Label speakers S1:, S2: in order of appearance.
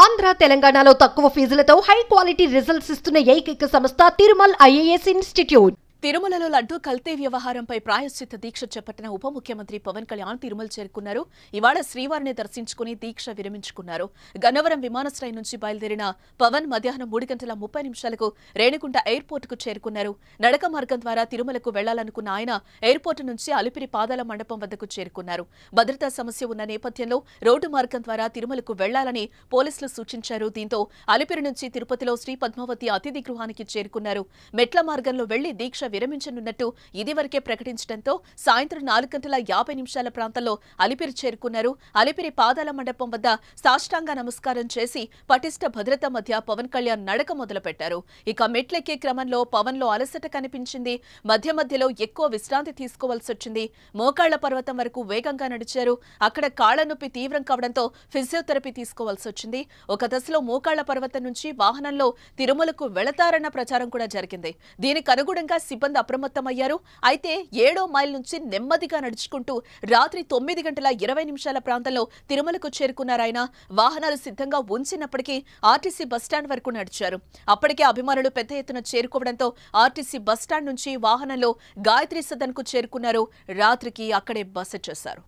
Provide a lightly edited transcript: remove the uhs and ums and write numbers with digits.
S1: ఆంధ్ర తెలంగాణలో తక్కువ ఫీజులతో high quality results ఇస్తున్న ఏకైక సంస్థ తిరుమల్ ఐఏఎస్ ఇన్స్టిట్యూట్.
S2: తిరుమలలో లడ్డూ కల్తీ వ్యవహారంపై ప్రాయశ్చిత్త దీక్ష చేపట్టిన ఉప ముఖ్యమంత్రి పవన్ కళ్యాణ్ తిరుమల చేరుకున్నారు. ఇవాళ శ్రీవారిని దర్శించుకుని దీక్ష విరమించుకున్నారు. గన్నవరం విమానాశ్రయం నుంచి బయలుదేరిన పవన్ మధ్యాహ్నం 3:30 రేణిగుంట ఎయిర్పోర్టుకు చేరుకున్నారు. నడక మార్గం ద్వారా తిరుమలకు వెళ్లాలనుకున్న ఆయన ఎయిర్పోర్టు నుంచి అలిపిరి పాదాల మండపం వద్దకు చేరుకున్నారు. భద్రతా సమస్య ఉన్న నేపథ్యంలో రోడ్డు మార్గం ద్వారా తిరుమలకు వెళ్లాలని పోలీసులు సూచించారు. దీంతో అలిపిరి నుంచి తిరుపతిలో శ్రీ పద్మావతి అతిథి గృహానికి చేరుకున్నారు. మెట్ల మార్గంలో వెళ్లి దీక్ష విరమించనున్నట్టు ఇదివరకే ప్రకటించడంతో సాయంత్రం 4:50 ప్రాంతంలో అలిపిరి చేరుకున్నారు. అలిపిరి పాదాల మండపం వద్ద సాష్టాంగ నమస్కారం చేసి పటిష్ట భద్రత మధ్య పవన్ కళ్యాణ్ నడక మొదలుపెట్టారు. ఇక మెట్లెక్కే క్రమంలో పవన్ లో అలసట కనిపించింది. మధ్యలో ఎక్కువ విశ్రాంతి తీసుకోవాల్సి వచ్చింది. మోకాళ్ల పర్వతం వరకు వేగంగా నడిచారు. అక్కడ కాళ్ల నొప్పి తీవ్రం కావడంతో ఫిజియోథెరపీ తీసుకోవాల్సి వచ్చింది. ఒక దశలో మోకాళ్ల పర్వతం నుంచి వాహనంలో తిరుమలకు వెళతారన్న ప్రచారం కూడా జరిగింది. దీనికి అనుగుణంగా సిబ్బంది అప్రమత్తమయ్యారు. అయితే 7వ మైల్ నుంచి నెమ్మదిగా నడుచుకుంటూ రాత్రి 9:20 ప్రాంతంలో తిరుమలకు చేరుకున్నారాయన. వాహనాలు సిద్ధంగా ఉంచినప్పటికీ ఆర్టీసీ బస్టాండ్ వరకు నడిచారు. అప్పటికే అభిమానులు పెద్ద ఎత్తున చేరుకోవడంతో ఆర్టీసీ బస్టాండ్ నుంచి వాహనంలో గాయత్రి సదన్ కు చేరుకున్నారు. రాత్రికి అక్కడే బస చేశారు.